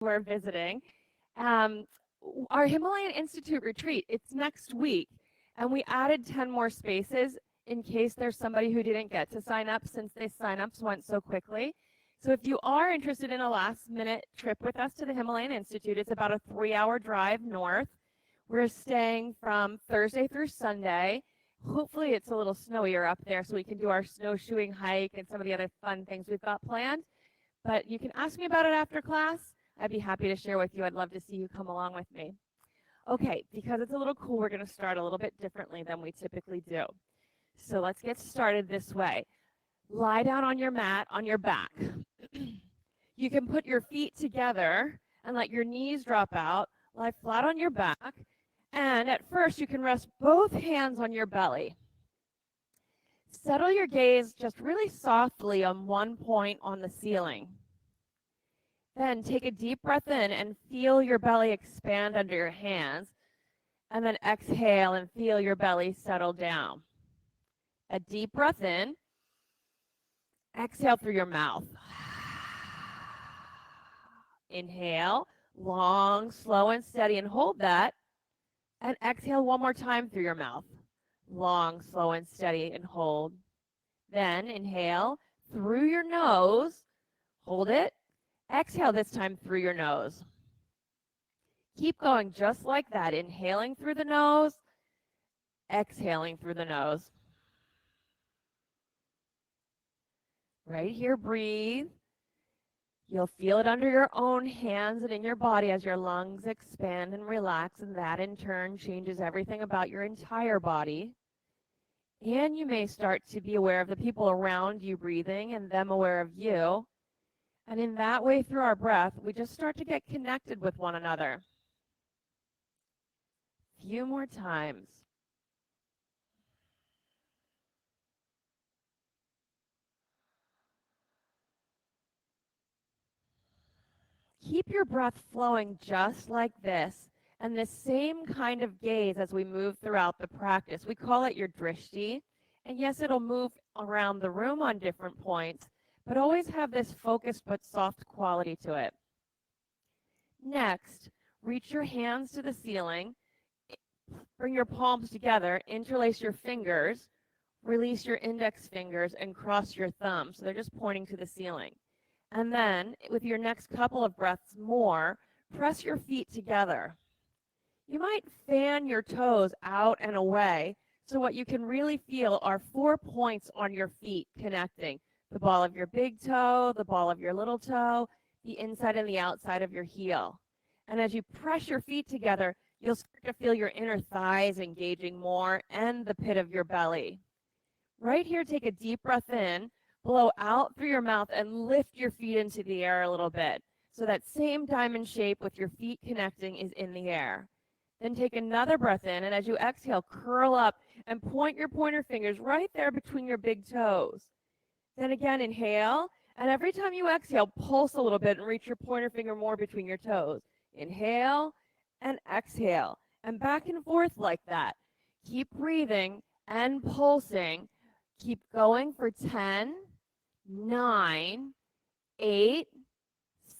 who are visiting. Um, our Himalayan Institute retreat, it's next week, and we added 10 more spaces in case there's somebody who didn't get to sign up since the sign-ups went so quickly. So if you are interested in a last-minute trip with us to the Himalayan Institute, it's about a 3-hour drive north. We're staying from Thursday through Sunday. Hopefully it's a little snowier up there so we can do our snowshoeing hike and some of the other fun things we've got planned. But you can ask me about it after class. I'd be happy to share with you. I'd love to see you come along with me. Okay, because it's a little cool, we're going to start a little bit differently than we typically do. So let's get started this way. Lie down on your mat on your back. You can put your feet together and let your knees drop out. Lie flat on your back. And at first, you can rest both hands on your belly. Settle your gaze just really softly on one point on the ceiling. Then take a deep breath in and feel your belly expand under your hands. And then exhale and feel your belly settle down. A deep breath in. Exhale through your mouth. Inhale, long, slow, and steady, and hold that. And exhale one more time through your mouth. Long, slow, and steady, and hold. Then inhale through your nose. Hold it. Exhale this time through your nose. Keep going just like that. Inhaling through the nose. Exhaling through the nose. Right here, breathe. You'll feel it under your own hands and in your body as your lungs expand and relax, and that in turn changes everything about your entire body. And you may start to be aware of the people around you breathing and them aware of you. And in that way, through our breath, we just start to get connected with one another. A few more times. Keep your breath flowing just like this, and the same kind of gaze as we move throughout the practice. We call it your drishti. And yes, it'll move around the room on different points, but always have this focused but soft quality to it. Next, reach your hands to the ceiling, bring your palms together, interlace your fingers, release your index fingers, and cross your thumbs. So they're just pointing to the ceiling. And then, with your next couple of breaths more, press your feet together. You might fan your toes out and away, so what you can really feel are 4 points on your feet connecting. The ball of your big toe, the ball of your little toe, the inside and the outside of your heel. And as you press your feet together, you'll start to feel your inner thighs engaging more and the pit of your belly. Right here, take a deep breath in, blow out through your mouth, and lift your feet into the air a little bit. So that same diamond shape with your feet connecting is in the air. Then take another breath in, and as you exhale, curl up and point your pointer fingers right there between your big toes. Then again, inhale, and every time you exhale, pulse a little bit and reach your pointer finger more between your toes. Inhale and exhale, and back and forth like that. Keep breathing and pulsing. Keep going for 10, 9, 8,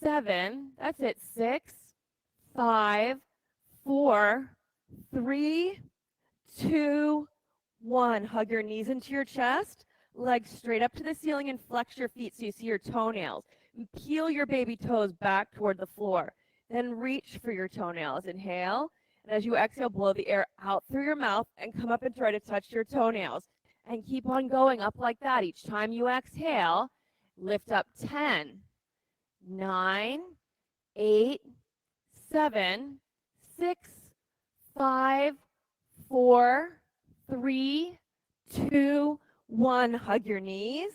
7, that's it, 6, 5, 4, 3, 2, 1. Hug your knees into your chest, legs straight up to the ceiling, and flex your feet so you see your toenails. And peel your baby toes back toward the floor. Then reach for your toenails. Inhale, and as you exhale, blow the air out through your mouth and come up and try to touch your toenails. And keep on going up like that. Each time you exhale, lift up 10, 9, 8, 7, 6, 5, 4, 3, 2, 1. Hug your knees.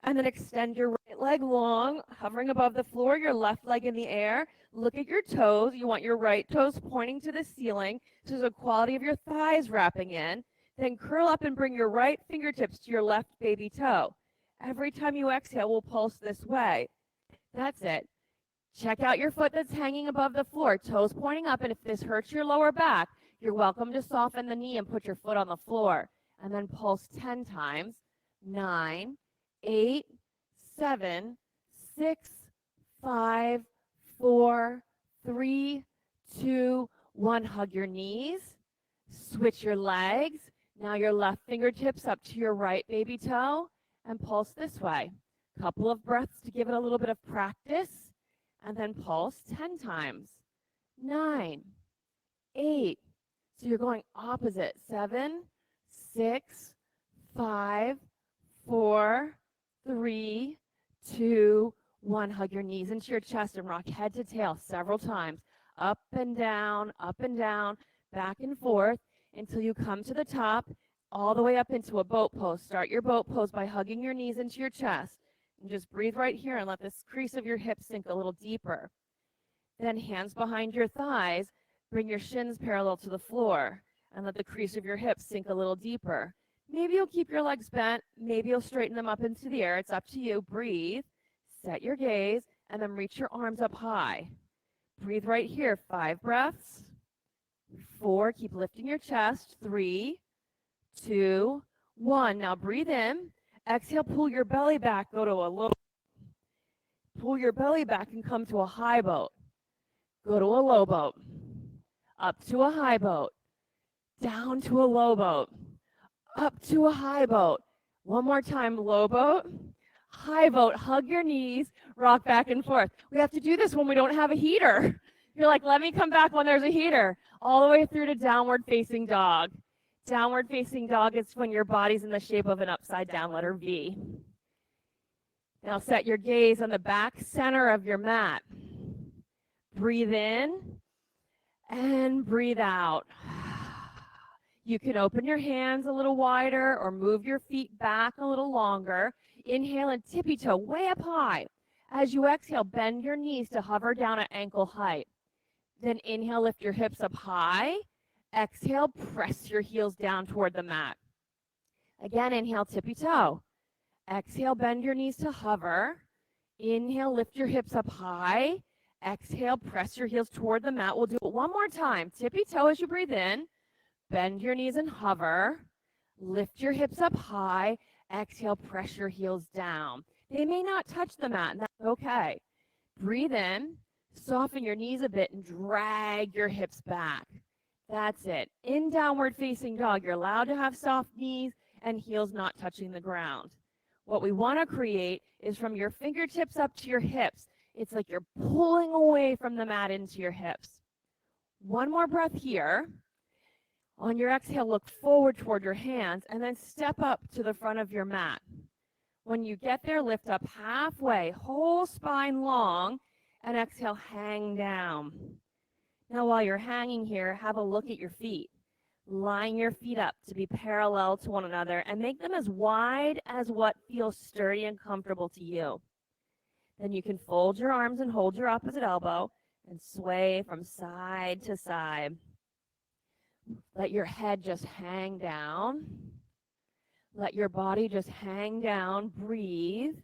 And then extend your right leg long, hovering above the floor, your left leg in the air. Look at your toes. You want your right toes pointing to the ceiling. So there's a quality of your thighs wrapping in. Then curl up and bring your right fingertips to your left baby toe. Every time you exhale, we'll pulse this way. That's it. Check out your foot that's hanging above the floor, toes pointing up, and if this hurts your lower back, you're welcome to soften the knee and put your foot on the floor. And then pulse 10 times. 9, 8, 7, 6, 5, 4, 3, 2, 1. Hug your knees. Switch your legs. Now your left fingertips up to your right baby toe and pulse this way. Couple of breaths to give it a little bit of practice, and then pulse 10 times. 9, 8. So you're going opposite. 7, 6, 5, 4, 3, 2, 1. Hug your knees into your chest and rock head to tail several times. Up and down, back and forth until you come to the top, all the way up into a boat pose. Start your boat pose by hugging your knees into your chest. And just breathe right here and let this crease of your hips sink a little deeper. Then hands behind your thighs, bring your shins parallel to the floor and let the crease of your hips sink a little deeper. Maybe you'll keep your legs bent. Maybe you'll straighten them up into the air. It's up to you. Breathe, set your gaze, and then reach your arms up high. Breathe right here. 5 breaths. 4, keep lifting your chest. 3, 2, 1. Now breathe in. Exhale, pull your belly back. Go to a low. Pull your belly back and come to a high boat. Go to a low boat. Up to a high boat. Down to a low boat. Up to a high boat. One more time, low boat, high boat. Hug your knees, rock back and forth. We have to do this when we don't have a heater. You're like, let me come back when there's a heater. All the way through to downward facing dog. Downward facing dog is when your body's in the shape of an upside down letter V. Now set your gaze on the back center of your mat. Breathe in and breathe out. You can open your hands a little wider or move your feet back a little longer. Inhale and tippy toe way up high. As you exhale, bend your knees to hover down at ankle height. Then inhale, lift your hips up high. Exhale, press your heels down toward the mat. Again, inhale, tippy toe. Exhale, bend your knees to hover. Inhale, lift your hips up high. Exhale, press your heels toward the mat. We'll do it one more time. Tippy toe as you breathe in. Bend your knees and hover. Lift your hips up high. Exhale, press your heels down. They may not touch the mat, and that's okay. Breathe in, soften your knees a bit, and drag your hips back. That's it. In downward facing dog, you're allowed to have soft knees and heels not touching the ground. What we want to create is from your fingertips up to your hips. It's like you're pulling away from the mat into your hips. One more breath here. On your exhale, look forward toward your hands and then step up to the front of your mat. When you get there, lift up halfway, whole spine long, and exhale, hang down. Now, while you're hanging here, have a look at your feet. Line your feet up to be parallel to one another and make them as wide as what feels sturdy and comfortable to you. Then you can fold your arms and hold your opposite elbow and sway from side to side. Let your head just hang down. Let your body just hang down. Breathe.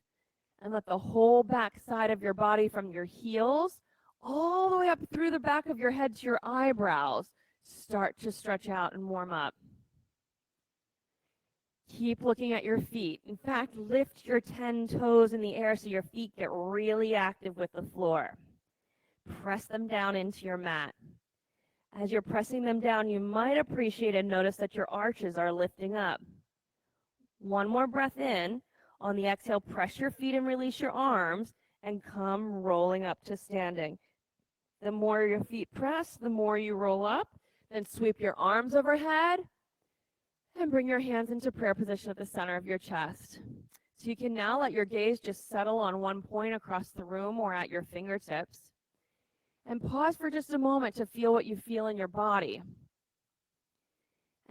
And let the whole back side of your body from your heels all the way up through the back of your head to your eyebrows start to stretch out and warm up. Keep looking at your feet. In fact, lift your 10 toes in the air so your feet get really active with the floor. Press them down into your mat. As you're pressing them down, you might appreciate and notice that your arches are lifting up. One more breath in. On the exhale, press your feet and release your arms and come rolling up to standing. The more your feet press, the more you roll up. Then sweep your arms overhead and bring your hands into prayer position at the center of your chest. So you can now let your gaze just settle on one point across the room or at your fingertips. And pause for just a moment to feel what you feel in your body.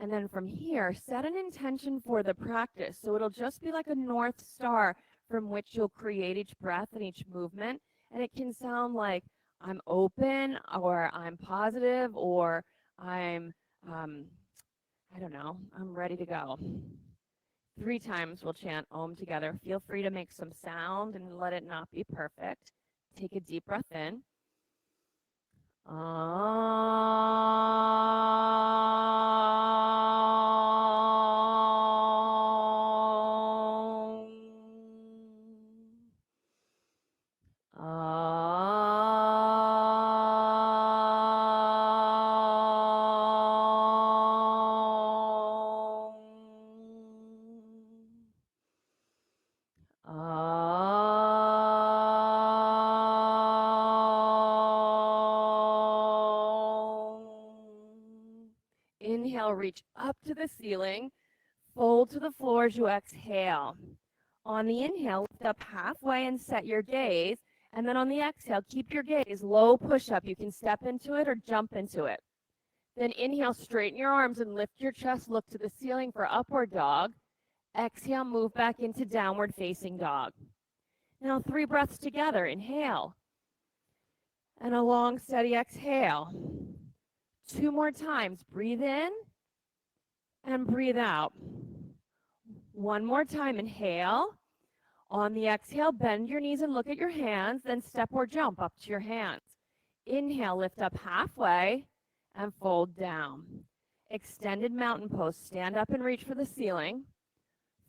And then from here, set an intention for the practice. So it'll just be like a North Star from which you'll create each breath and each movement. And it can sound like I'm open, or I'm positive, or I'm, I don't know, I'm ready to go. 3 times we'll chant Om together. Feel free to make some sound and let it not be perfect. Take a deep breath in. inhale, reach up to the ceiling, fold to the floor as you exhale. On the inhale, lift up halfway and set your gaze. And then on the exhale, keep your gaze, low push-up. You can step into it or jump into it. Then inhale, straighten your arms and lift your chest, look to the ceiling for upward dog. Exhale, move back into downward facing dog. Now 3 breaths together. Inhale. And a long, steady exhale. 2 more times. Breathe in and breathe out. 1 more time. Inhale. On the exhale, bend your knees and look at your hands, then step or jump up to your hands. Inhale, lift up halfway and fold down. Extended mountain pose. Stand up and reach for the ceiling.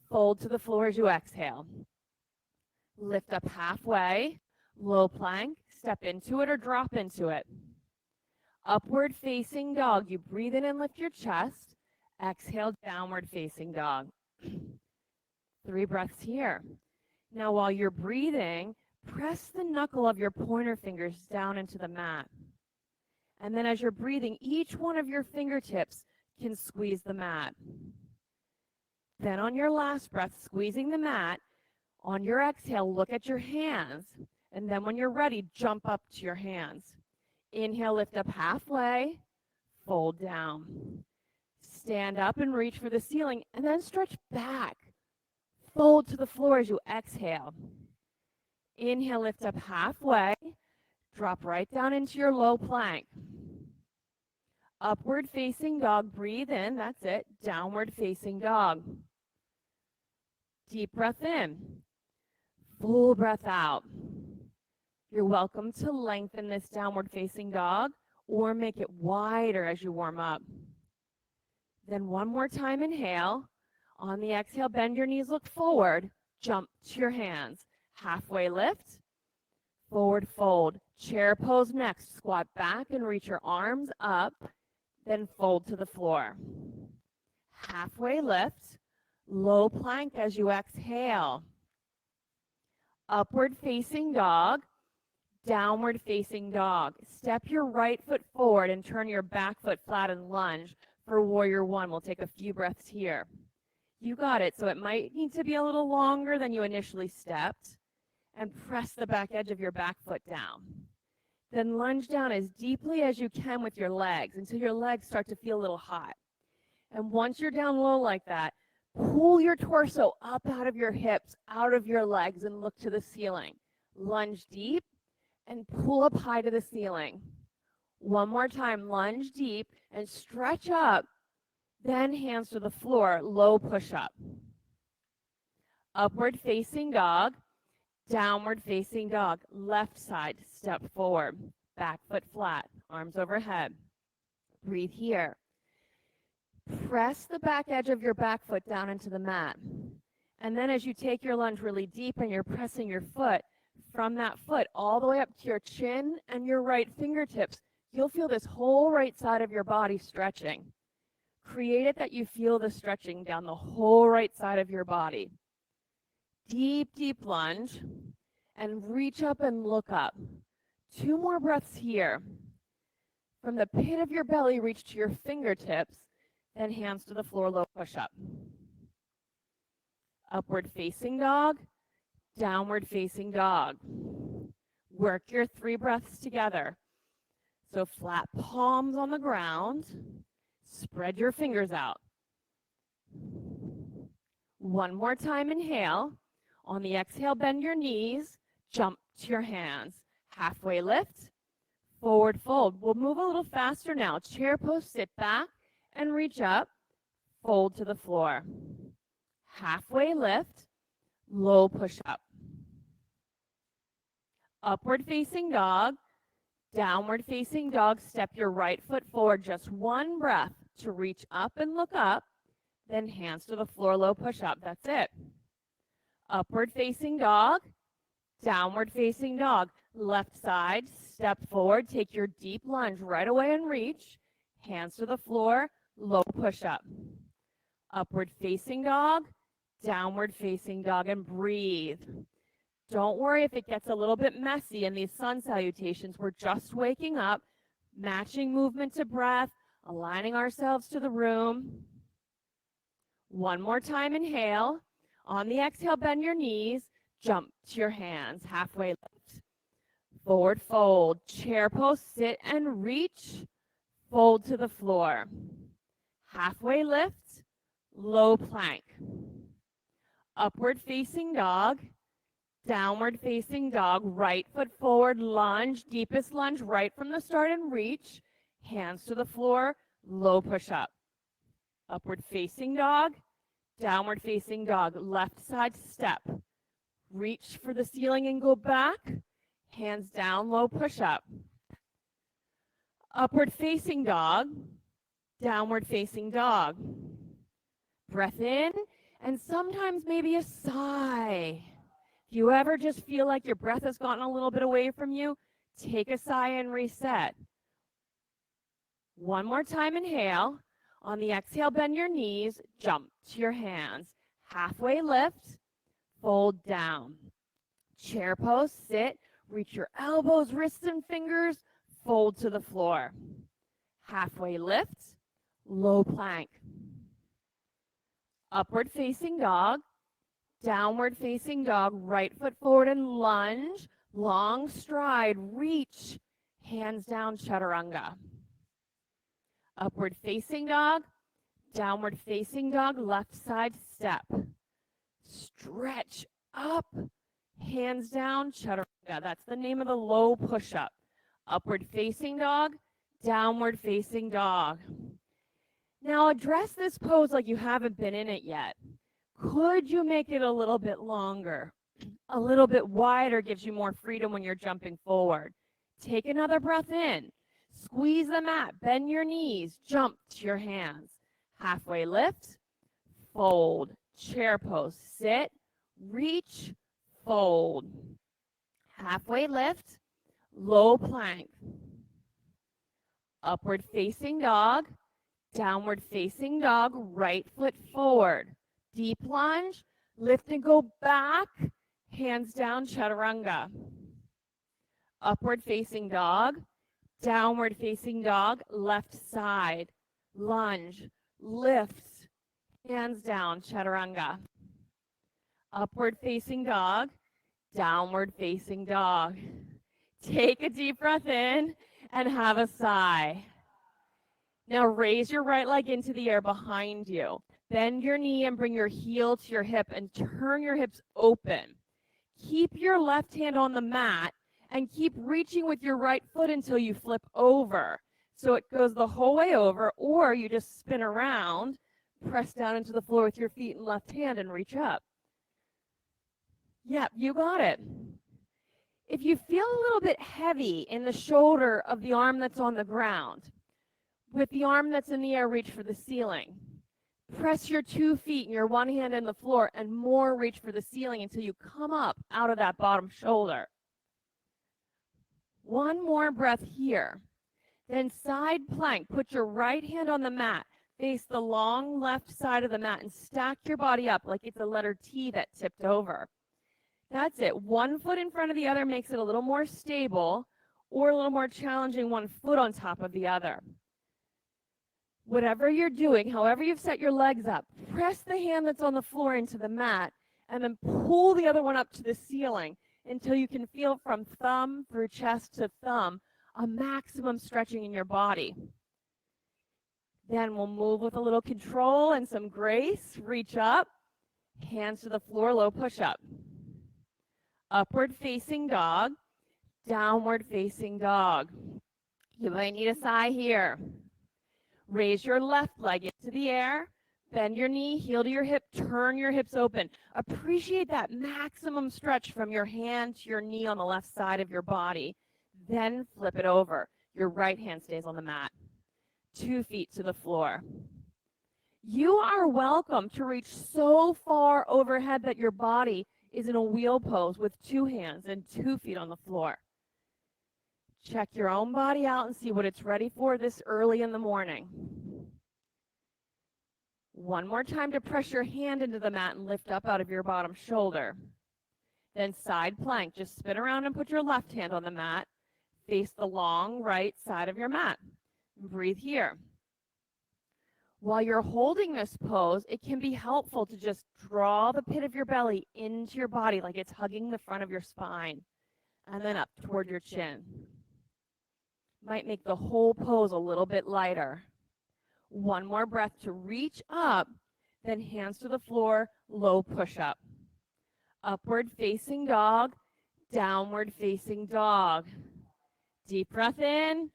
Fold to the floor as you exhale. Lift up halfway, low plank, step into it or drop into it. Upward facing dog. You breathe in and lift your chest. Exhale, downward facing dog. 3 breaths here. Now, while you're breathing, press the knuckle of your pointer fingers down into the mat. And then as you're breathing, each one of your fingertips can squeeze the mat. Then on your last breath, squeezing the mat, on your exhale, look at your hands. And then when you're ready, jump up to your hands. Inhale, lift up halfway, fold down. Stand up and reach for the ceiling, and then stretch back. Fold to the floor as you exhale. Inhale, lift up halfway. Drop right down into your low plank. Upward facing dog. Breathe in. That's it. Downward facing dog. Deep breath in. Full breath out. You're welcome to lengthen this downward facing dog or make it wider as you warm up. Then 1 more time. Inhale. On the exhale, bend your knees, look forward, jump to your hands. Halfway lift, forward fold. Chair pose next. Squat back and reach your arms up, then fold to the floor. Halfway lift, low plank as you exhale. Upward facing dog, downward facing dog. Step your right foot forward and turn your back foot flat and lunge for warrior 1. We'll take a few breaths here. You got it. So it might need to be a little longer than you initially stepped. And press the back edge of your back foot down. Then lunge down as deeply as you can with your legs until your legs start to feel a little hot. And once you're down low like that, pull your torso up out of your hips, out of your legs, and look to the ceiling. Lunge deep and pull up high to the ceiling. 1 more time. Lunge deep and stretch up. Then hands to the floor, low push-up. Upward facing dog, downward facing dog. Left side, step forward. Back foot flat, arms overhead. Breathe here. Press the back edge of your back foot down into the mat. And then as you take your lunge really deep and you're pressing your foot from that foot all the way up to your chin and your right fingertips, you'll feel this whole right side of your body stretching. Create it that you feel the stretching down the whole right side of your body. Deep, deep lunge and reach up and look up. 2 more breaths here. From the pit of your belly, reach to your fingertips, then hands to the floor, low push-up. Upward facing dog, downward facing dog. Work your 3 breaths together. So flat palms on the ground. Spread your fingers out. 1 more time, inhale. On the exhale, bend your knees, jump to your hands. Halfway lift, forward fold. We'll move a little faster now. Chair pose, sit back and reach up, fold to the floor. Halfway lift, low push up. Upward facing dog, downward facing dog. Step your right foot forward, just 1 breath to reach up and look up, then hands to the floor, low push up. That's it. Upward facing dog, downward facing dog. Left side, step forward, take your deep lunge right away and reach. Hands to the floor, low push up. Upward facing dog, downward facing dog, and breathe. Don't worry if it gets a little bit messy in these sun salutations. We're just waking up, matching movement to breath, Aligning ourselves to the room. One more time, inhale. On the exhale, bend your knees. Jump to your hands, halfway lift. Forward fold, chair pose, sit and reach. Fold to the floor. Halfway lift, low plank. Upward facing dog, downward facing dog, right foot forward, lunge, deepest lunge right from the start and reach. Hands to the floor, low push up. Upward facing dog, downward facing dog, left side step. Reach for the ceiling and go back. Hands down, low push up. Upward facing dog, downward facing dog. Breath in, and sometimes maybe a sigh. If you ever just feel like your breath has gotten a little bit away from you, take a sigh and reset. One more time, inhale. On the exhale, bend your knees, jump to your hands. Halfway lift, fold down. Chair pose, sit, reach your elbows, wrists, and fingers, fold to the floor. Halfway lift, low plank. Upward facing dog, downward facing dog, right foot forward and lunge, long stride, reach, hands down, chaturanga. Upward facing dog, downward facing dog, left side step. Stretch up, hands down, chaturanga. That's the name of the low push-up. Upward facing dog, downward facing dog. Now address this pose like you haven't been in it yet. Could you make it a little bit longer? A little bit wider gives you more freedom when you're jumping forward. Take another breath in. Squeeze the mat, bend your knees, jump to your hands. Halfway lift, fold, chair pose, sit, reach, fold. Halfway lift, low plank. Upward facing dog, downward facing dog, right foot forward. Deep lunge, lift and go back, hands down, chaturanga. Upward facing dog, downward facing dog, left side, lunge, lift, hands down, chaturanga. Upward facing dog, downward facing dog. Take a deep breath in and have a sigh. Now raise your right leg into the air behind you. Bend your knee and bring your heel to your hip and turn your hips open. Keep your left hand on the mat and keep reaching with your right foot until you flip over. So it goes the whole way over, or you just spin around, press down into the floor with your feet and left hand and reach up. Yep, you got it. If you feel a little bit heavy in the shoulder of the arm that's on the ground, with the arm that's in the air, reach for the ceiling. Press your 2 feet and your one hand in the floor and more reach for the ceiling until you come up out of that bottom shoulder. One more breath here. Then side plank. Put your right hand on the mat. Face the long left side of the mat and stack your body up like it's a letter T that tipped over. That's it. One foot in front of the other makes it a little more stable, or a little more challenging, one foot on top of the other. Whatever you're doing, however you've set your legs up, press the hand that's on the floor into the mat and then pull the other one up to the ceiling until you can feel from thumb through chest to thumb a maximum stretching in your body. Then we'll move with a little control and some grace. Reach up, hands to the floor, low push-up. Upward facing dog, downward facing dog. You might need a sigh here. Raise your left leg into the air, bend your knee, heel to your hip, turn your hips open. Appreciate that maximum stretch from your hand to your knee on the left side of your body. Then flip it over. Your right hand stays on the mat. 2 feet to the floor. You are welcome to reach so far overhead that your body is in a wheel pose with 2 hands and 2 feet on the floor. Check your own body out and see what it's ready for this early in the morning. One more time to press your hand into the mat and lift up out of your bottom shoulder. Then side plank. Just spin around and put your left hand on the mat. Face the long right side of your mat. Breathe here. While you're holding this pose, it can be helpful to just draw the pit of your belly into your body like it's hugging the front of your spine, and then up toward your chin. Might make the whole pose a little bit lighter. One more breath to reach up, then hands to the floor, low push-up. Upward facing dog, downward facing dog. Deep breath in,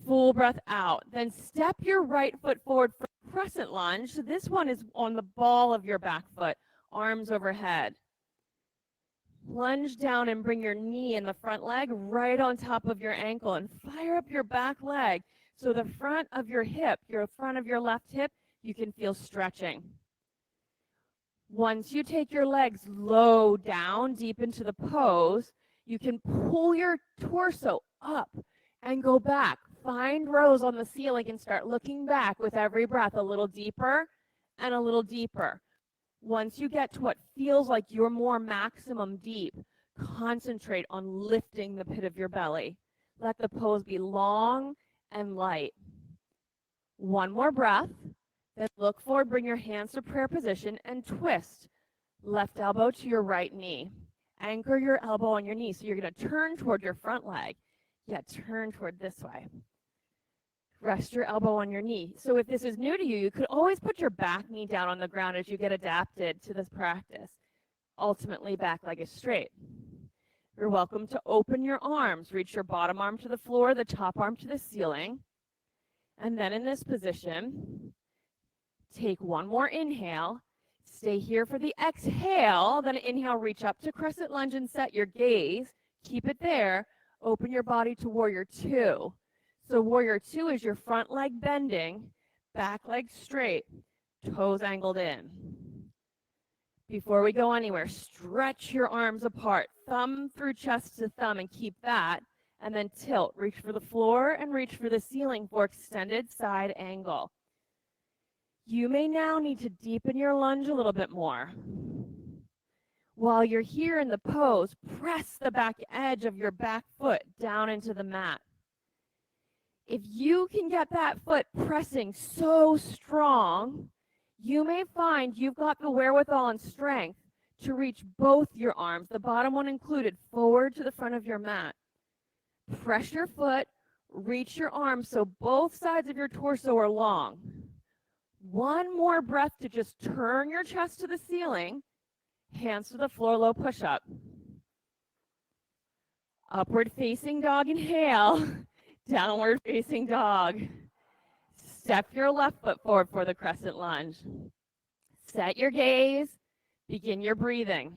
full breath out. Then step your right foot forward for crescent lunge. So this one is on the ball of your back foot, arms overhead. Lunge down and bring your knee and the front leg right on top of your ankle and fire up your back leg. So the front of your hip, your front of your left hip, you can feel stretching. Once you take your legs low down, deep into the pose, you can pull your torso up and go back. Find rows on the ceiling and start looking back with every breath a little deeper and a little deeper. Once you get to what feels like your more maximum deep, concentrate on lifting the pit of your belly. Let the pose be long and light. One more breath. Then look forward, bring your hands to prayer position and twist. Left elbow to your right knee. Anchor your elbow on your knee. So you're going to turn toward your front leg. Yeah, turn toward this way. Rest your elbow on your knee. So if this is new to you, you could always put your back knee down on the ground as you get adapted to this practice. Ultimately, back leg is straight. You're welcome to open your arms. Reach your bottom arm to the floor, the top arm to the ceiling. And then in this position, take one more inhale. Stay here for the exhale. Then inhale, reach up to crescent lunge and set your gaze. Keep it there. Open your body to warrior two. So warrior two is your front leg bending, back leg straight, toes angled in. Before we go anywhere, stretch your arms apart, thumb through chest to thumb, and keep that. And then tilt. Reach for the floor and reach for the ceiling for extended side angle. You may now need to deepen your lunge a little bit more. While you're here in the pose, press the back edge of your back foot down into the mat. If you can get that foot pressing so strong, you may find you've got the wherewithal and strength to reach both your arms, the bottom one included, forward to the front of your mat. Press your foot, reach your arms so both sides of your torso are long. One more breath to just turn your chest to the ceiling, hands to the floor, low push-up. Upward facing dog, inhale. Downward facing dog. Step your left foot forward for the crescent lunge. Set your gaze. Begin your breathing.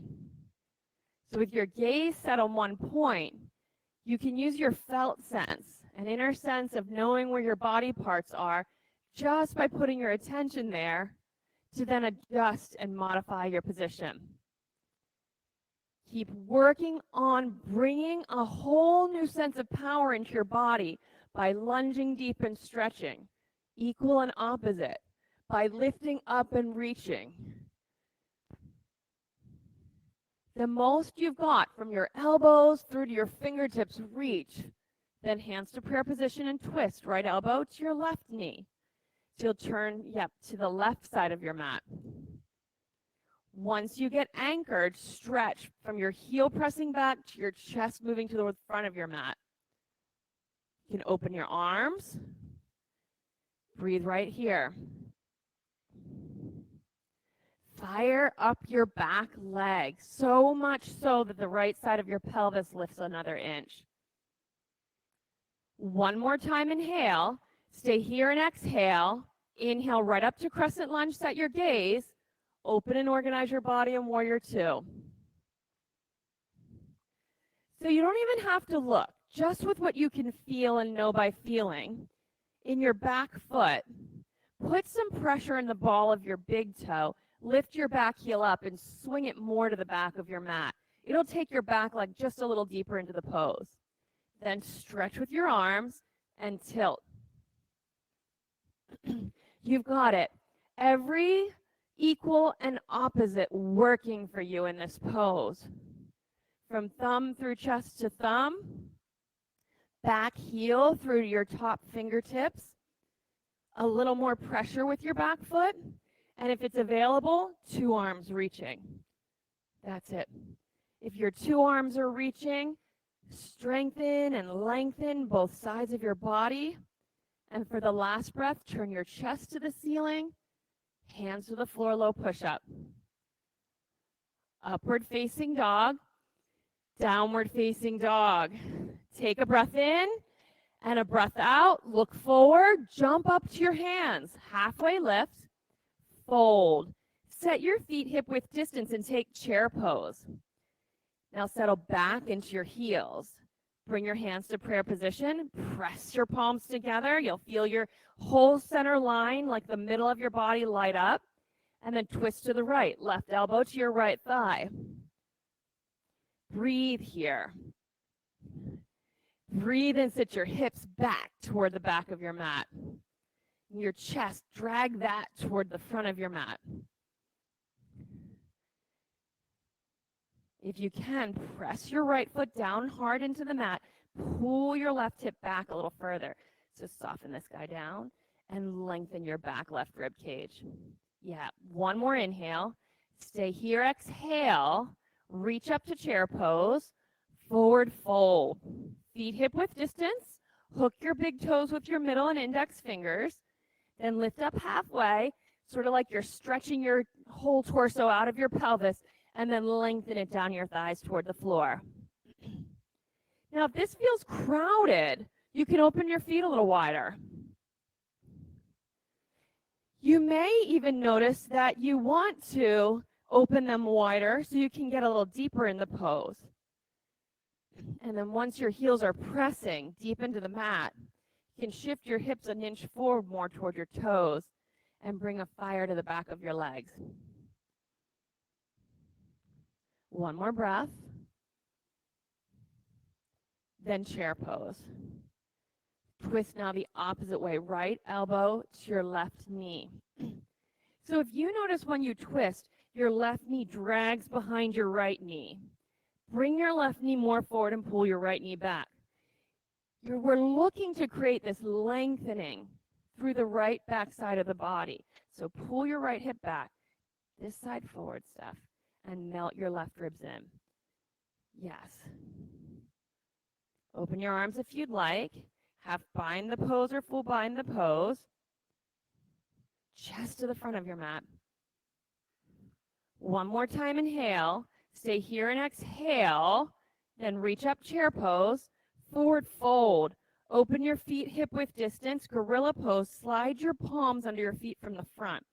So with your gaze set on one point, you can use your felt sense, an inner sense of knowing where your body parts are, just by putting your attention there to then adjust and modify your position. Keep working on bringing a whole new sense of power into your body by lunging deep and stretching, equal and opposite, by lifting up and reaching. The most you've got from your elbows through to your fingertips, reach. Then hands to prayer position and twist. Right elbow to your left knee. So you'll turn, to the left side of your mat. Once you get anchored, stretch from your heel pressing back to your chest moving to the front of your mat. You can open your arms. Breathe right here. Fire up your back leg, so much so that the right side of your pelvis lifts another inch. One more time, inhale. Stay here and exhale. Inhale right up to crescent lunge, set your gaze. Open and organize your body in warrior two. So you don't even have to look, just with what you can feel and know by feeling. In your back foot, put some pressure in the ball of your big toe. Lift your back heel up and swing it more to the back of your mat. It'll take your back leg just a little deeper into the pose. Then stretch with your arms and tilt. You've got it. Every equal and opposite working for you in this pose. From thumb through chest to thumb, back heel through to your top fingertips, A little more pressure with your back foot, and if it's available, 2 arms reaching. That's it. If your 2 arms are reaching, strengthen and lengthen both sides of your body. And for the last breath, turn your chest to the ceiling, hands to the floor, low push-up. Upward facing dog, downward facing dog. Take a breath in and a breath out. Look forward, jump up to your hands. Halfway lift, fold. Set your feet hip width distance and take chair pose. Now settle back into your heels. Bring your hands to prayer position. Press your palms together. You'll feel your whole center line, like the middle of your body, light up. And then twist to the right. Left elbow to your right thigh. Breathe here. Breathe and sit your hips back toward the back of your mat. Your chest, drag that toward the front of your mat. If you can, press your right foot down hard into the mat. Pull your left hip back a little further. So soften this guy down and lengthen your back left rib cage. Yeah, one more inhale. Stay here, exhale. Reach up to chair pose. Forward fold. Feet hip width distance. Hook your big toes with your middle and index fingers. Then lift up halfway, sort of like you're stretching your whole torso out of your pelvis, and then lengthen it down your thighs toward the floor. Now, if this feels crowded, you can open your feet a little wider. You may even notice that you want to open them wider so you can get a little deeper in the pose. And then once your heels are pressing deep into the mat, you can shift your hips an inch forward more toward your toes and bring a fire to the back of your legs. One more breath. Then chair pose. Twist now the opposite way, right elbow to your left knee. So if you notice when you twist, your left knee drags behind your right knee. Bring your left knee more forward and pull your right knee back. We're looking to create this lengthening through the right back side of the body. So pull your right hip back, this side forward, Steph, and melt your left ribs in. Yes. Open your arms if you'd like. Half bind the pose or full bind the pose. Chest to the front of your mat. One more time, inhale. Stay here and exhale. Then reach up, chair pose. Forward fold. Open your feet hip width distance. Gorilla pose. Slide your palms under your feet from the front.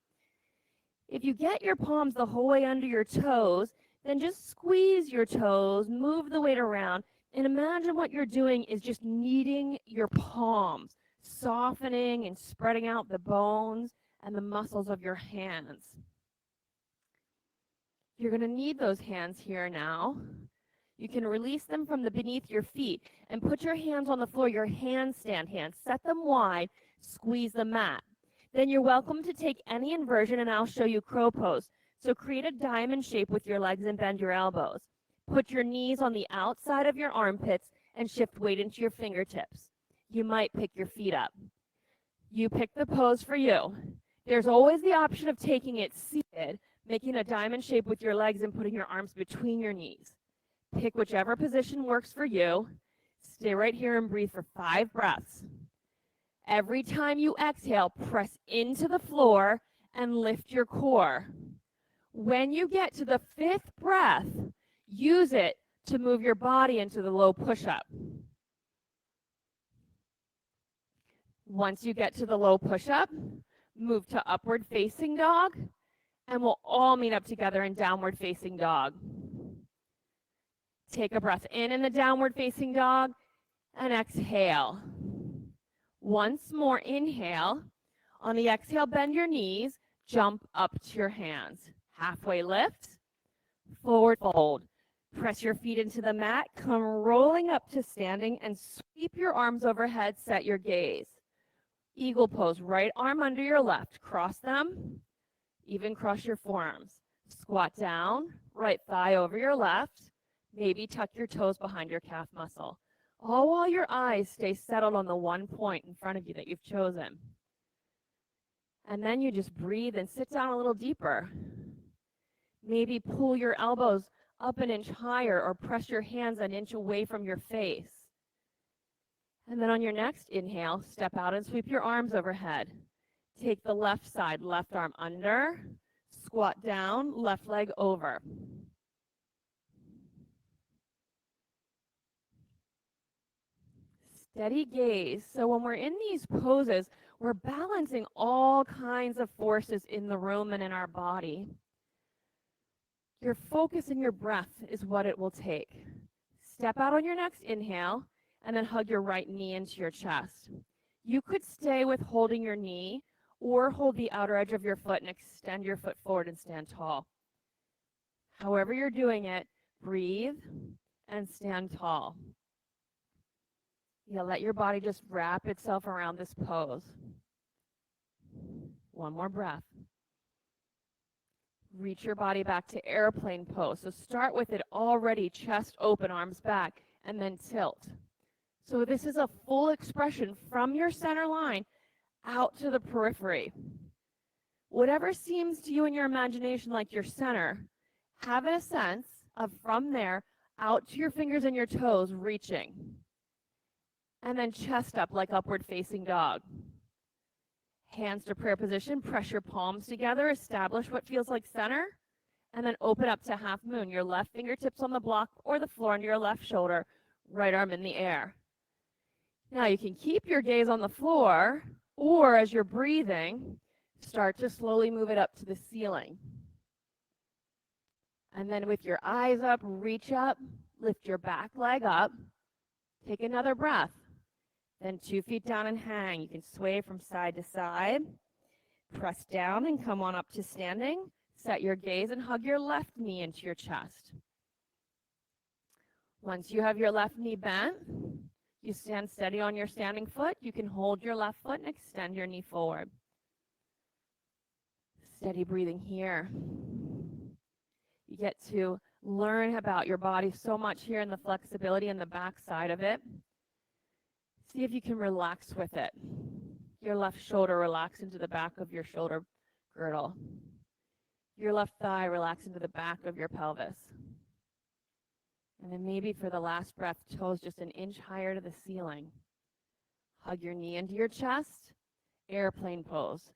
If you get your palms the whole way under your toes, then just squeeze your toes, move the weight around, and imagine what you're doing is just kneading your palms, softening and spreading out the bones and the muscles of your hands. You're going to need those hands here now. You can release them from beneath your feet and put your hands on the floor, your handstand hands. Set them wide, squeeze the mat. Then you're welcome to take any inversion, and I'll show you crow pose. So create a diamond shape with your legs and bend your elbows. Put your knees on the outside of your armpits and shift weight into your fingertips. You might pick your feet up. You pick the pose for you. There's always the option of taking it seated, making a diamond shape with your legs and putting your arms between your knees. Pick whichever position works for you. Stay right here and breathe for 5 breaths. Every time you exhale, press into the floor and lift your core. When you get to the 5th breath, use it to move your body into the low push-up. Once you get to the low push-up, move to upward facing dog, and we'll all meet up together in downward facing dog. Take a breath in the downward facing dog and exhale. Once more, inhale. On the exhale, bend your knees, jump up to your hands. Halfway lift, forward fold. Press your feet into the mat, come rolling up to standing, and sweep your arms overhead, set your gaze. Eagle pose, right arm under your left, cross them, even cross your forearms. Squat down, right thigh over your left, maybe tuck your toes behind your calf muscle. All while your eyes stay settled on the one point in front of you that you've chosen. And then you just breathe and sit down a little deeper. Maybe pull your elbows up an inch higher or press your hands an inch away from your face. And then on your next inhale, step out and sweep your arms overhead. Take the left side, left arm under, squat down, left leg over. Steady gaze. So when we're in these poses, we're balancing all kinds of forces in the room and in our body. Your focus and your breath is what it will take. Step out on your next inhale and then hug your right knee into your chest. You could stay with holding your knee or hold the outer edge of your foot and extend your foot forward and stand tall. However you're doing it, breathe and stand tall. Let your body just wrap itself around this pose. One more breath. Reach your body back to airplane pose. So start with it already, chest open, arms back, and then tilt. So this is a full expression from your center line out to the periphery. Whatever seems to you in your imagination like your center, have a sense of from there out to your fingers and your toes reaching. And then chest up like upward facing dog. Hands to prayer position, press your palms together, establish what feels like center, and then open up to half moon. Your left fingertips on the block or the floor under your left shoulder, right arm in the air. Now you can keep your gaze on the floor, or as you're breathing, start to slowly move it up to the ceiling. And then with your eyes up, reach up, lift your back leg up, take another breath. Then 2 feet down and hang. You can sway from side to side. Press down and come on up to standing. Set your gaze and hug your left knee into your chest. Once you have your left knee bent, you stand steady on your standing foot. You can hold your left foot and extend your knee forward. Steady breathing here. You get to learn about your body so much here in the flexibility and the back side of it. See if you can relax with it. Your left shoulder relax into the back of your shoulder girdle. Your left thigh relax into the back of your pelvis. And then maybe for the last breath, toes just an inch higher to the ceiling. Hug your knee into your chest, airplane pose.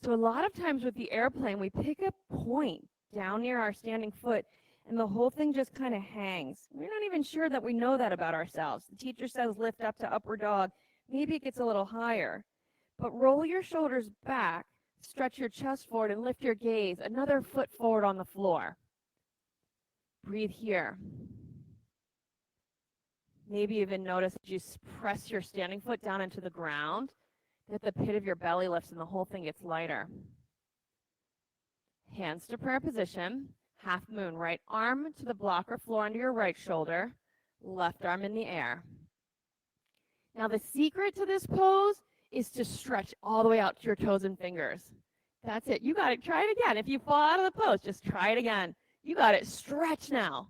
So a lot of times with the airplane, we pick a point down near our standing foot, and the whole thing just kind of hangs. We're not even sure that we know that about ourselves. The teacher says lift up to upward dog. Maybe it gets a little higher. But roll your shoulders back, stretch your chest forward, and lift your gaze. Another foot forward on the floor. Breathe here. Maybe even notice as you press your standing foot down into the ground, that the pit of your belly lifts and the whole thing gets lighter. Hands to prayer position. Half moon, right arm to the block or floor under your right shoulder, left arm in the air. Now the secret to this pose is to stretch all the way out to your toes and fingers. That's it. You got it. Try it again. If you fall out of the pose, just try it again. You got it. Stretch now.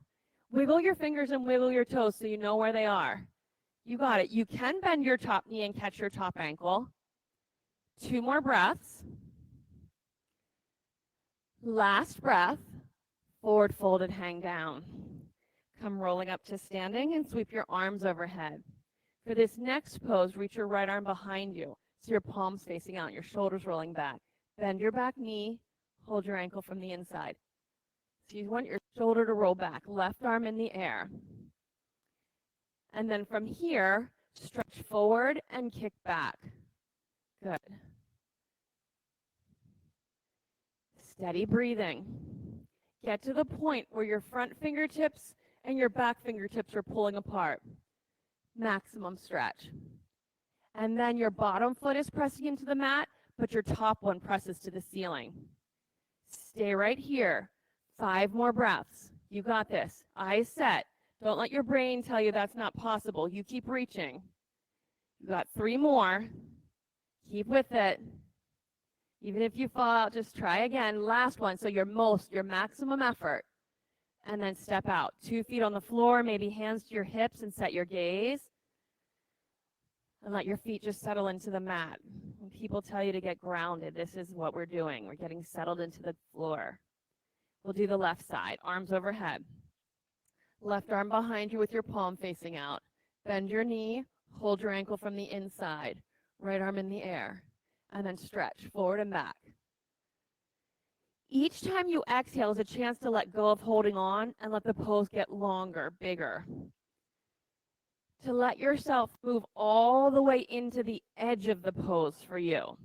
Wiggle your fingers and wiggle your toes so you know where they are. You got it. You can bend your top knee and catch your top ankle. 2 more breaths. Last breath. Forward folded, hang down. Come rolling up to standing and sweep your arms overhead. For this next pose, reach your right arm behind you so your palms facing out, your shoulders rolling back. Bend your back knee, hold your ankle from the inside. So you want your shoulder to roll back, left arm in the air. And then from here, stretch forward and kick back. Good. Steady breathing. Get to the point where your front fingertips and your back fingertips are pulling apart. Maximum stretch. And then your bottom foot is pressing into the mat, but your top one presses to the ceiling. Stay right here. 5 more breaths. You got this. Eyes set. Don't let your brain tell you that's not possible. You keep reaching. You got 3 more. Keep with it. Even if you fall out, just try again. Last one. So your maximum effort. And then step out. 2 feet on the floor, maybe hands to your hips and set your gaze. And let your feet just settle into the mat. people tell you to get grounded, this is what we're doing. We're getting settled into the floor. We'll do the left side, arms overhead. Left arm behind you with your palm facing out. Bend your knee, hold your ankle from the inside. Right arm in the air. And then stretch forward and back. Each time you exhale is a chance to let go of holding on and let the pose get longer, bigger. To let yourself move all the way into the edge of the pose for you.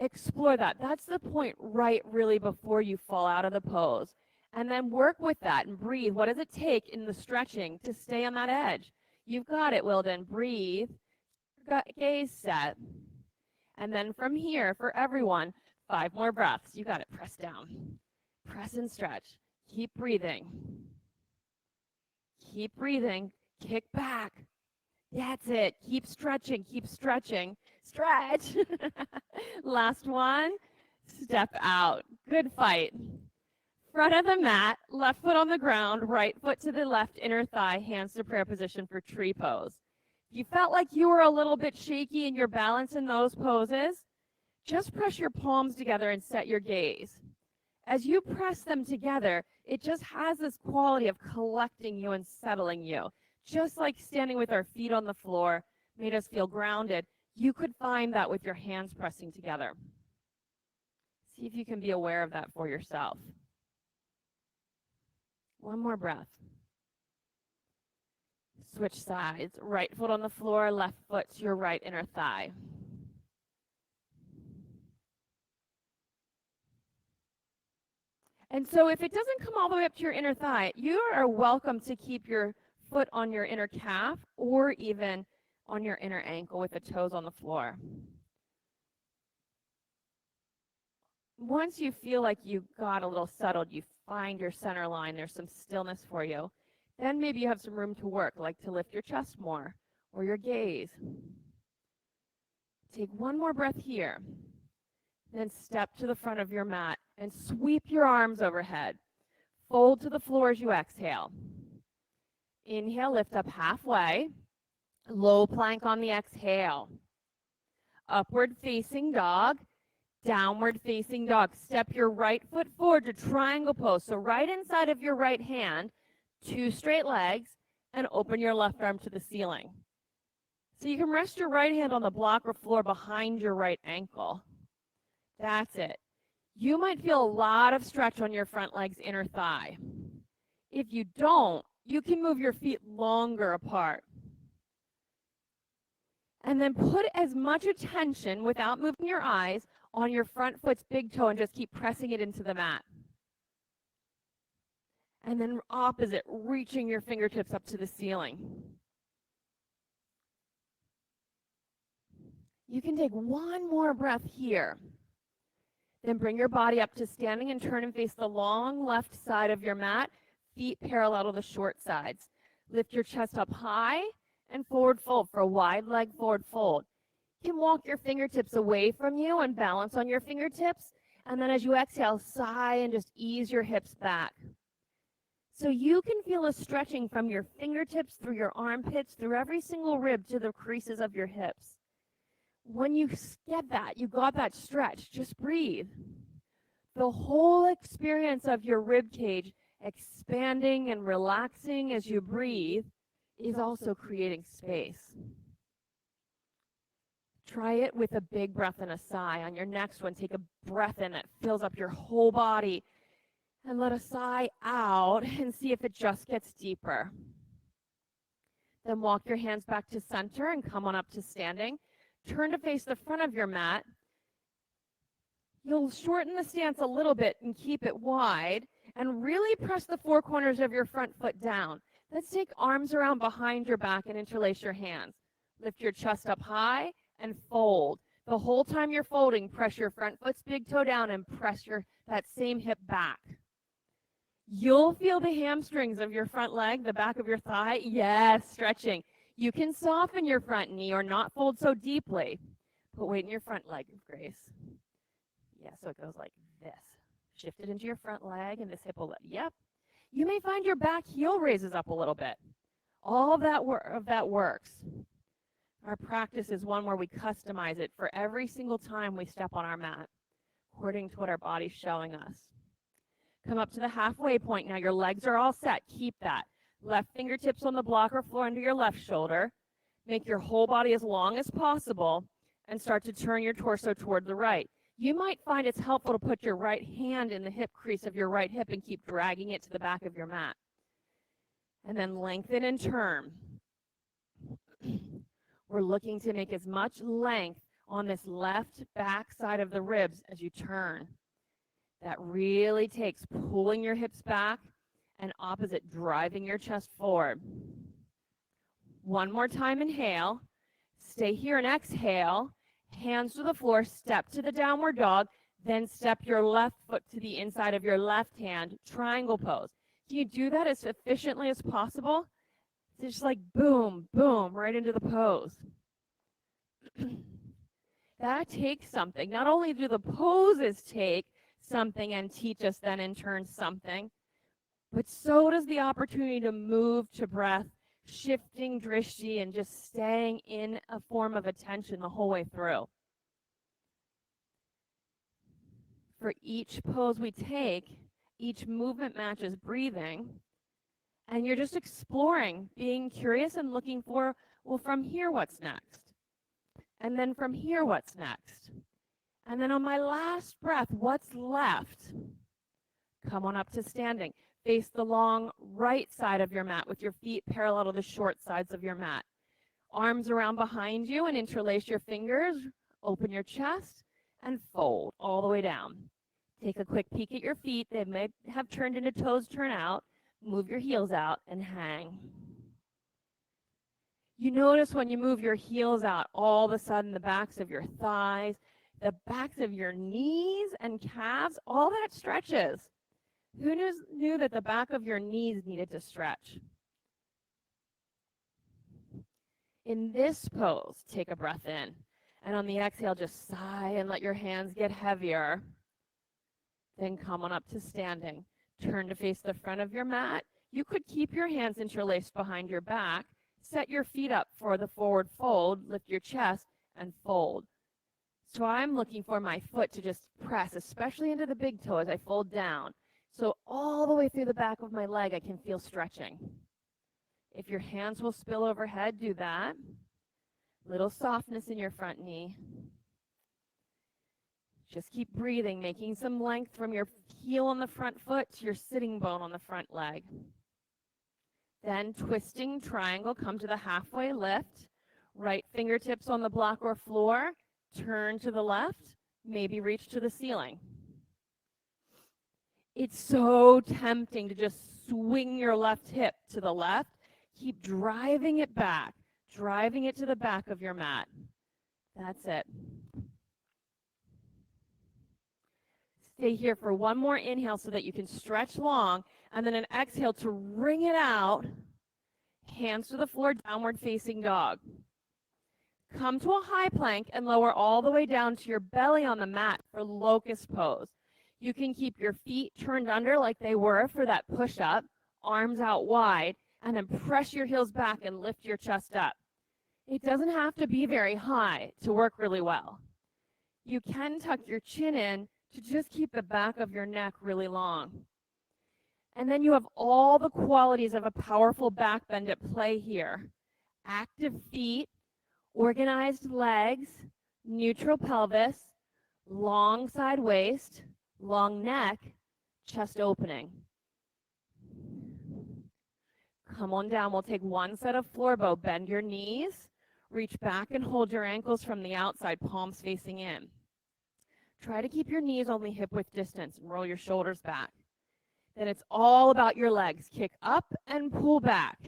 Explore that. That's the point right really before you fall out of the pose. And then work with that and breathe. What does it take in the stretching to stay on that edge? You've got it, Wilden. Breathe. Gaze set. And then from here, for everyone, 5 more breaths. You got it. Press down. Press and stretch. Keep breathing. Keep breathing. Kick back. That's it. Keep stretching. Keep stretching. Stretch. Last one. Step out. Good fight. Front of the mat, left foot on the ground, right foot to the left inner thigh, hands to prayer position for tree pose. If you felt like you were a little bit shaky in your balance in those poses, just press your palms together and set your gaze. As you press them together, it just has this quality of collecting you and settling you. Just like standing with our feet on the floor made us feel grounded, you could find that with your hands pressing together. See if you can be aware of that for yourself. One more breath. Switch sides. Right foot on the floor, left foot to your right inner thigh. And so if it doesn't come all the way up to your inner thigh, you are welcome to keep your foot on your inner calf or even on your inner ankle with the toes on the floor. Once you feel like you got a little settled, you find your center line, there's some stillness for you, then maybe you have some room to work, like to lift your chest more or your gaze. Take one more breath here. Then step to the front of your mat and sweep your arms overhead. Fold to the floor as you exhale. Inhale, lift up halfway. Low plank on the exhale. Upward facing dog. Downward facing dog. Step your right foot forward to triangle pose. So right inside of your right hand, 2 straight legs, and open your left arm to the ceiling. So you can rest your right hand on the block or floor behind your right ankle. That's it. You might feel a lot of stretch on your front leg's inner thigh. If you don't, you can move your feet longer apart. And then put as much attention without moving your eyes on your front foot's big toe and just keep pressing it into the mat. And then opposite, reaching your fingertips up to the ceiling. You can take one more breath here. Then bring your body up to standing and turn and face the long left side of your mat, feet parallel to the short sides. Lift your chest up high and forward fold for a wide leg forward fold. You can walk your fingertips away from you and balance on your fingertips. And then as you exhale, sigh and just ease your hips back. So you can feel a stretching from your fingertips through your armpits, through every single rib to the creases of your hips. When you get that, you got that stretch, just breathe. The whole experience of your rib cage expanding and relaxing as you breathe is also creating space. Try it with a big breath and a sigh. On your next one, take a breath in that fills up your whole body and let a sigh out and see if it just gets deeper. Then walk your hands back to center and come on up to standing. Turn to face the front of your mat. You'll shorten the stance a little bit and keep it wide and really press the 4 corners of your front foot down. Let's take arms around behind your back and interlace your hands. Lift your chest up high and fold. The whole time you're folding, press your front foot's big toe down and press that same hip back. You'll feel the hamstrings of your front leg, the back of your thigh. Yes, stretching. You can soften your front knee or not fold so deeply. Put weight in your front leg, Grace. Yeah, so it goes like this. Shift it into your front leg and this hip will, yep. You may find your back heel raises up a little bit. All of that works. Our practice is one where we customize it for every single time we step on our mat, according to what our body's showing us. Come up to the halfway point. Now your legs are all set. Keep that. Left fingertips on the block or floor under your left shoulder. Make your whole body as long as possible and start to turn your torso toward the right. You might find it's helpful to put your right hand in the hip crease of your right hip and keep dragging it to the back of your mat. And then lengthen and turn. We're looking to make as much length on this left back side of the ribs as you turn. That really takes pulling your hips back and opposite, driving your chest forward. One more time, inhale. Stay here and exhale. Hands to the floor, step to the downward dog, then step your left foot to the inside of your left hand, triangle pose. Can you do that as efficiently as possible? It's just like boom, boom, right into the pose. That takes something. Not only do the poses take something and teach us then in turn something, but so does the opportunity to move to breath, shifting drishti and just staying in a form of attention the whole way through. For each pose we take, each movement matches breathing, and you're just exploring, being curious and looking for, well, from here, what's next? And then from here, what's next? And then on my last breath, what's left? Come on up to standing. Face the long right side of your mat with your feet parallel to the short sides of your mat. Arms around behind you and interlace your fingers. Open your chest and fold all the way down. Take a quick peek at your feet. They may have turned into toes turn out. Move your heels out and hang. You notice when you move your heels out, all of a sudden the backs of your thighs, the backs of your knees and calves, all that stretches. Who knew that the back of your knees needed to stretch? In this pose, take a breath in. And on the exhale, just sigh and let your hands get heavier. Then come on up to standing. Turn to face the front of your mat. You could keep your hands interlaced behind your back. Set your feet up for the forward fold. Lift your chest and fold. So I'm looking for my foot to just press, especially into the big toe as I fold down. So all the way through the back of my leg, I can feel stretching. If your hands will spill overhead, do that. Little softness in your front knee. Just keep breathing, making some length from your heel on the front foot to your sitting bone on the front leg. Then twisting triangle, come to the halfway lift. Right fingertips on the block or floor. Turn to the left, maybe reach to the ceiling. It's so tempting to just swing your left hip to the left. Keep driving it back, driving it to the back of your mat. That's it. Stay here for one more inhale so that you can stretch long, and then an exhale to wring it out. Hands to the floor, downward facing dog. Come to a high plank and lower all the way down to your belly on the mat for locust pose. You can keep your feet turned under like they were for that push-up, arms out wide, and then press your heels back and lift your chest up. It doesn't have to be very high to work really well. You can tuck your chin in to just keep the back of your neck really long. And then you have all the qualities of a powerful back bend at play here. Active feet, organized legs, neutral pelvis, long side waist, long neck, chest opening. Come on down. We'll take one set of floor bow. Bend your knees. Reach back and hold your ankles from the outside, palms facing in. Try to keep your knees only hip width distance and roll your shoulders back. Then it's all about your legs. Kick up and pull back.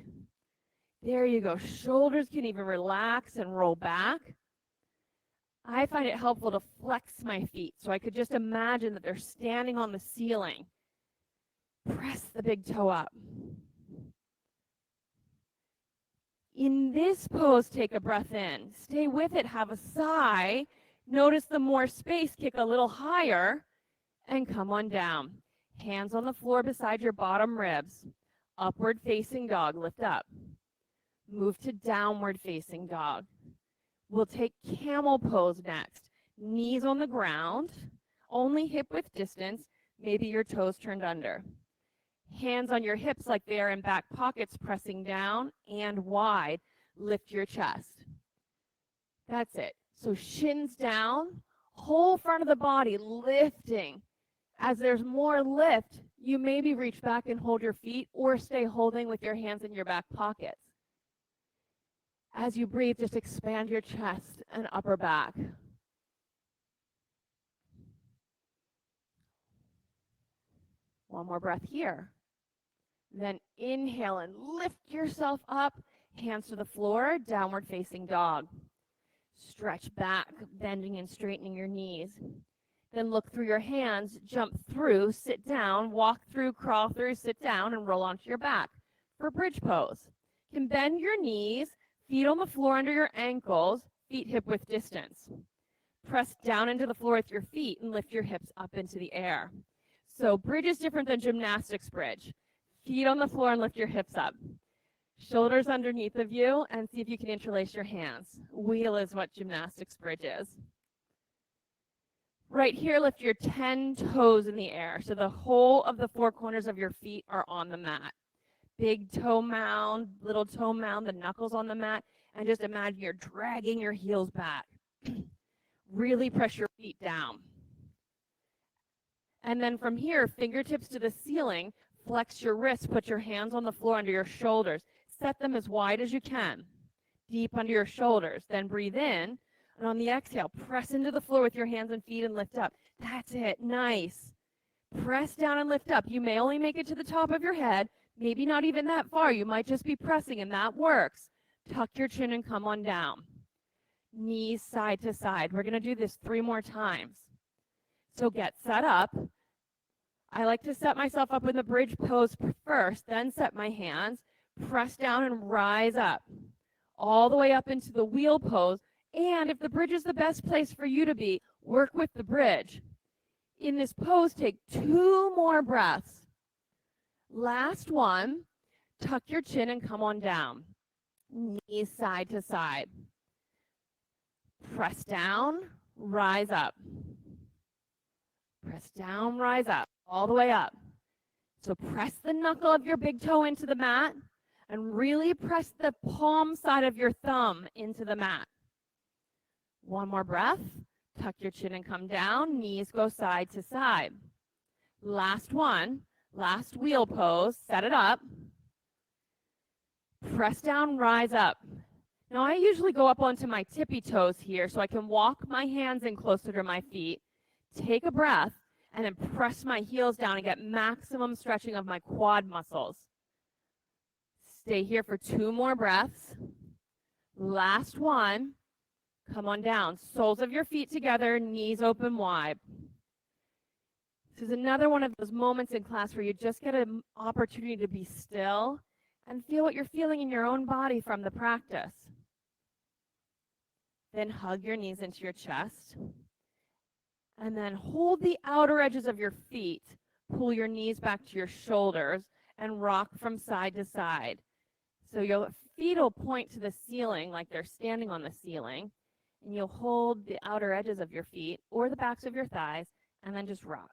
There you go. Shoulders can even relax and roll back. I find it helpful to flex my feet so I could just imagine that they're standing on the ceiling. Press the big toe up. In this pose, take a breath in. Stay with it. Have a sigh. Notice the more space. Kick a little higher and come on down. Hands on the floor beside your bottom ribs. Upward facing dog. Lift up. Move to downward facing dog. We'll take camel pose next. Knees on the ground, only hip width distance, maybe your toes turned under. Hands on your hips like they are in back pockets, pressing down and wide. Lift your chest. That's it. So shins down, whole front of the body lifting. As there's more lift, you maybe reach back and hold your feet or stay holding with your hands in your back pockets. As you breathe, just expand your chest and upper back. One more breath here. Then inhale and lift yourself up, hands to the floor, downward facing dog. Stretch back, bending and straightening your knees. Then look through your hands, jump through, sit down, walk through, crawl through, sit down, and roll onto your back for bridge pose. You can bend your knees, feet on the floor under your ankles, feet hip width distance. Press down into the floor with your feet and lift your hips up into the air. So bridge is different than gymnastics bridge. Feet on the floor and lift your hips up. Shoulders underneath of you, and see if you can interlace your hands. Wheel is what gymnastics bridge is. Right here, lift your 10 toes in the air. So the whole of the four corners of your feet are on the mat. Big toe mound, little toe mound, the knuckles on the mat, and just imagine you're dragging your heels back. Really press your feet down. And then from here, fingertips to the ceiling, flex your wrists, put your hands on the floor under your shoulders. Set them as wide as you can, deep under your shoulders. Then breathe in, and on the exhale, press into the floor with your hands and feet and lift up. That's it. Nice. Press down and lift up. You may only make it to the top of your head, maybe not even that far. You might just be pressing, and that works. Tuck your chin and come on down. Knees side to side. We're going to do this 3 more times. So get set up. I like to set myself up in the bridge pose first, then set my hands, press down and rise up, all the way up into the wheel pose. And if the bridge is the best place for you to be, work with the bridge. In this pose, take 2 more breaths. Last one, tuck your chin and come on down. Knees side to side. Press down, rise up. Press down, rise up, all the way up. So press the knuckle of your big toe into the mat and really press the palm side of your thumb into the mat. One more breath. Tuck your chin and come down. Knees go side to side. Last one. Last wheel pose. Set it up. Press down, rise up. Now I usually go up onto my tippy toes here so I can walk my hands in closer to my feet. Take a breath and then press my heels down and get maximum stretching of my quad muscles. Stay here for 2 more breaths. Last one. Come on down. Soles of your feet together, knees open wide. This is another one of those moments in class where you just get an opportunity to be still and feel what you're feeling in your own body from the practice. Then hug your knees into your chest. And then hold the outer edges of your feet. Pull your knees back to your shoulders and rock from side to side. So your feet will point to the ceiling like they're standing on the ceiling. And you'll hold the outer edges of your feet or the backs of your thighs and then just rock.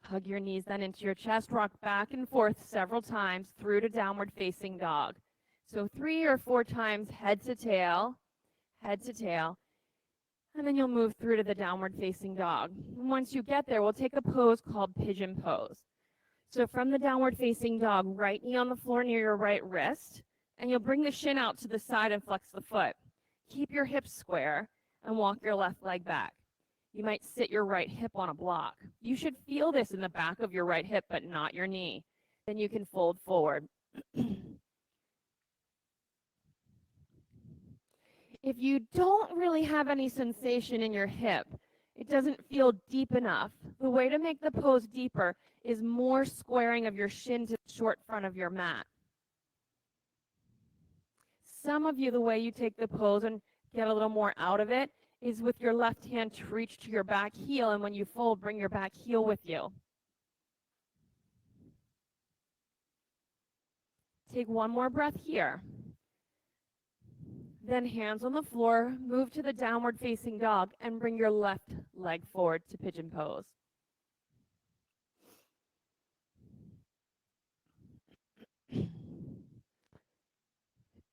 Hug your knees then into your chest, rock back and forth several times through to downward facing dog. So 3 or 4 times head to tail, and then you'll move through to the downward facing dog. And once you get there, we'll take a pose called pigeon pose. So from the downward facing dog, right knee on the floor near your right wrist, and you'll bring the shin out to the side and flex the foot. Keep your hips square and walk your left leg back. You might sit your right hip on a block. You should feel this in the back of your right hip, but not your knee. Then you can fold forward. If you don't really have any sensation in your hip, it doesn't feel deep enough, the way to make the pose deeper is more squaring of your shin to the short front of your mat. Some of you, the way you take the pose and get a little more out of it is with your left hand to reach to your back heel, and when you fold, bring your back heel with you. Take one more breath here. Then hands on the floor, move to the downward facing dog and bring your left leg forward to pigeon pose.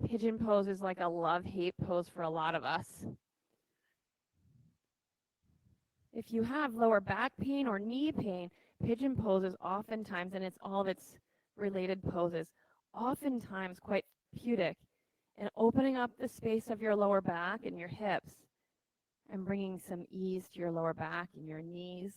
Pigeon pose is like a love-hate pose for a lot of us. If you have lower back pain or knee pain, pigeon pose is oftentimes, and it's all of its related poses, oftentimes quite therapeutic in opening up the space of your lower back and your hips and bringing some ease to your lower back and your knees.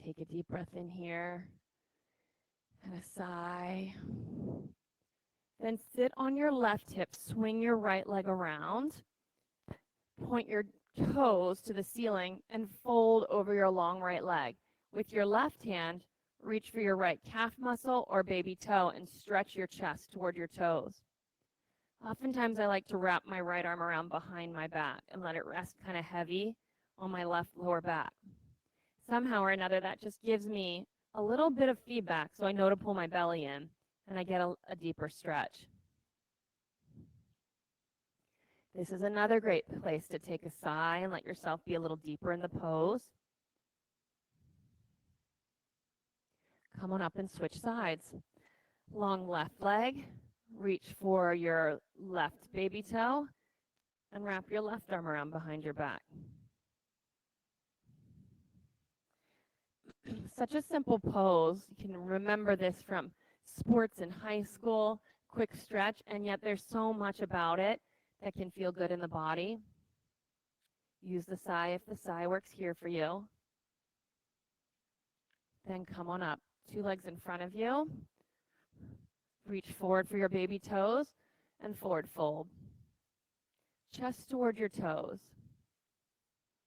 Take a deep breath in here and a sigh. Then sit on your left hip, swing your right leg around, point your toes to the ceiling, and fold over your long right leg. With your left hand, reach for your right calf muscle or baby toe and stretch your chest toward your toes. Oftentimes, I like to wrap my right arm around behind my back and let it rest kind of heavy on my left lower back. Somehow or another, that just gives me a little bit of feedback so I know to pull my belly in and I get a deeper stretch. This is another great place to take a sigh and let yourself be a little deeper in the pose. Come on up and switch sides. Long left leg, reach for your left baby toe, and wrap your left arm around behind your back. Such a simple pose. You can remember this from sports in high school, quick stretch, and yet there's so much about it that can feel good in the body. Use the sigh if the sigh works here for you. Then come on up. 2 legs in front of you. Reach forward for your baby toes and forward fold. Chest toward your toes.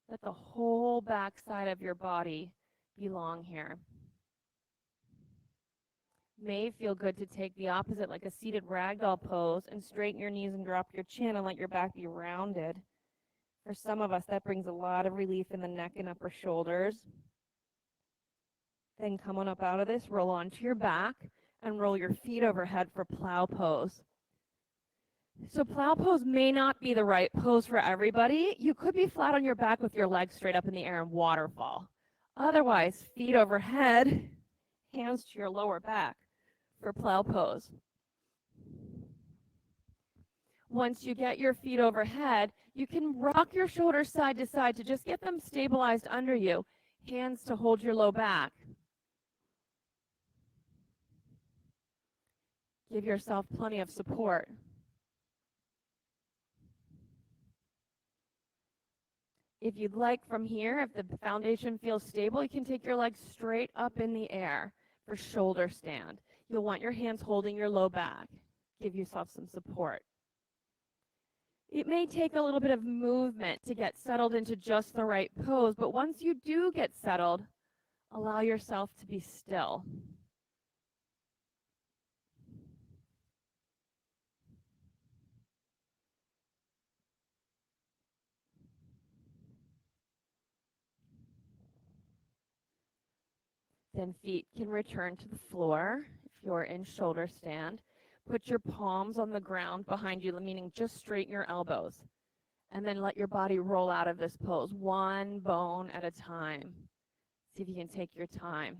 Let the whole back side of your body belong here. May feel good to take the opposite, like a seated ragdoll pose, and straighten your knees and drop your chin and let your back be rounded. For some of us, that brings a lot of relief in the neck and upper shoulders. Then come on up out of this, roll onto your back, and roll your feet overhead for plow pose. So plow pose may not be the right pose for everybody. You could be flat on your back with your legs straight up in the air and waterfall. Otherwise, feet overhead, hands to your lower back for plow pose. Once you get your feet overhead, you can rock your shoulders side to side to just get them stabilized under you. Hands to hold your low back. Give yourself plenty of support. If you'd like from here, if the foundation feels stable, you can take your legs straight up in the air for shoulder stand. You'll want your hands holding your low back. Give yourself some support. It may take a little bit of movement to get settled into just the right pose, but once you do get settled, allow yourself to be still. Then feet can return to the floor if you're in shoulder stand. Put your palms on the ground behind you, meaning just straighten your elbows. And then let your body roll out of this pose, one bone at a time. See if you can take your time.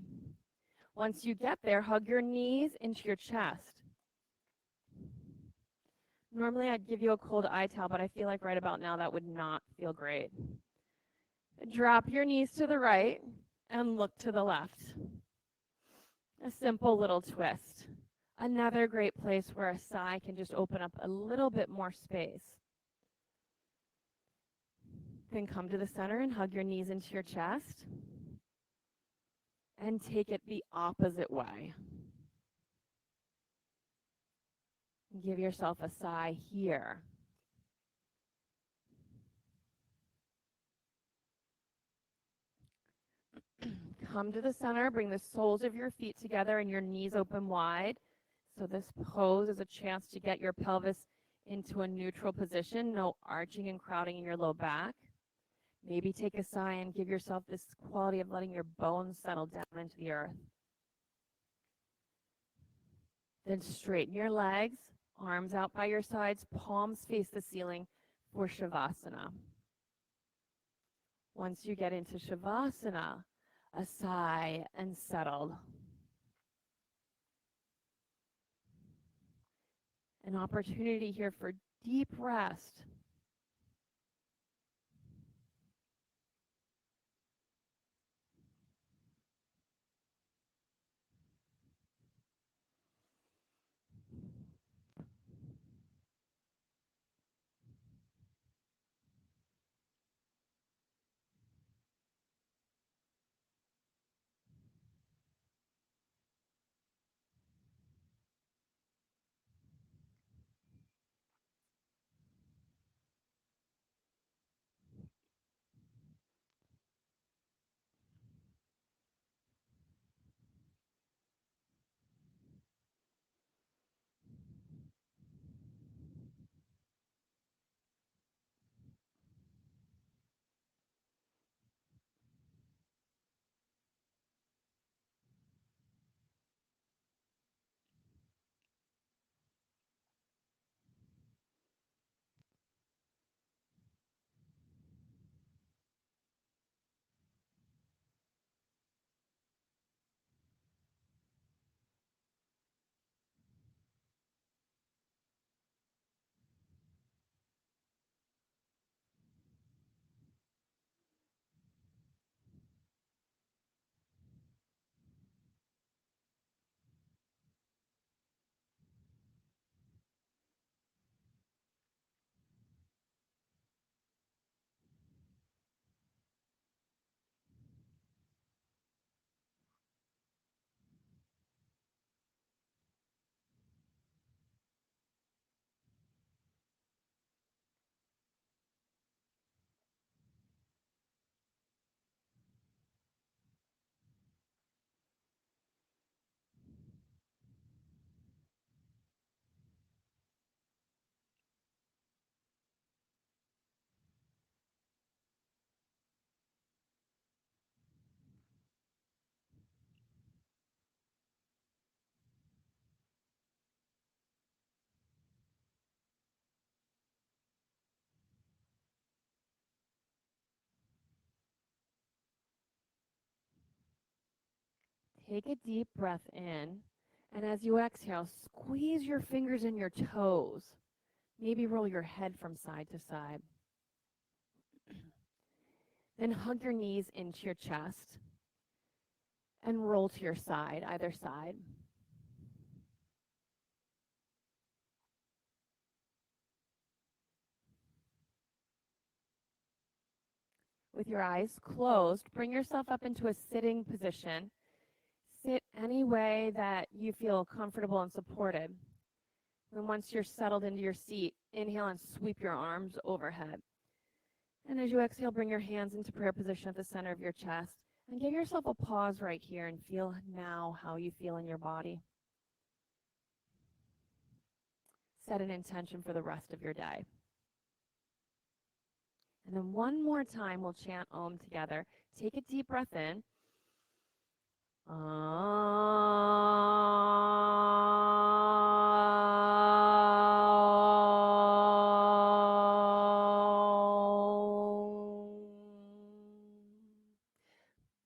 Once you get there, hug your knees into your chest. Normally I'd give you a cold eye towel, but I feel like right about now that would not feel great. Drop your knees to the right and look to the left. A simple little twist. Another great place where a sigh can just open up a little bit more space. Then come to the center and hug your knees into your chest. And take it the opposite way. Give yourself a sigh here. Come to the center, bring the soles of your feet together and your knees open wide. So this pose is a chance to get your pelvis into a neutral position, no arching and crowding in your low back. Maybe take a sigh and give yourself this quality of letting your bones settle down into the earth. Then straighten your legs, arms out by your sides, palms face the ceiling for Shavasana. Once you get into Shavasana, a sigh and settled. An opportunity here for deep rest. Take a deep breath in, and as you exhale, squeeze your fingers in your toes. Maybe roll your head from side to side. Then hug your knees into your chest and roll to your side, either side. With your eyes closed, bring yourself up into a sitting position. Sit any way that you feel comfortable and supported. And once you're settled into your seat, inhale and sweep your arms overhead. And as you exhale, bring your hands into prayer position at the center of your chest. And give yourself a pause right here and feel now how you feel in your body. Set an intention for the rest of your day. And then one more time, we'll chant Om together. Take a deep breath in.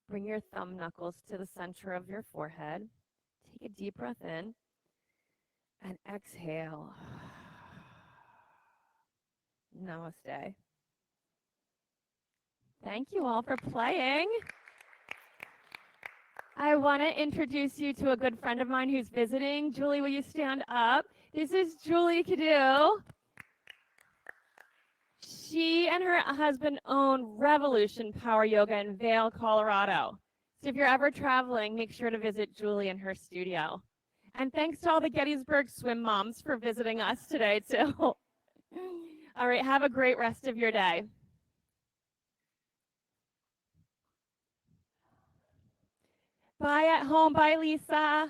Bring your thumb knuckles to the center of your forehead. Take a deep breath in and exhale. Namaste. Thank you all for playing. I want to introduce you to a good friend of mine who's visiting. Julie, will you stand up? This is Julie Cadu. She and her husband own Revolution Power Yoga in Vail, Colorado. So if you're ever traveling, make sure to visit Julie in her studio. And thanks to all the Gettysburg swim moms for visiting us today, too. All right, have a great rest of your day. Bye at home. Bye, Lisa.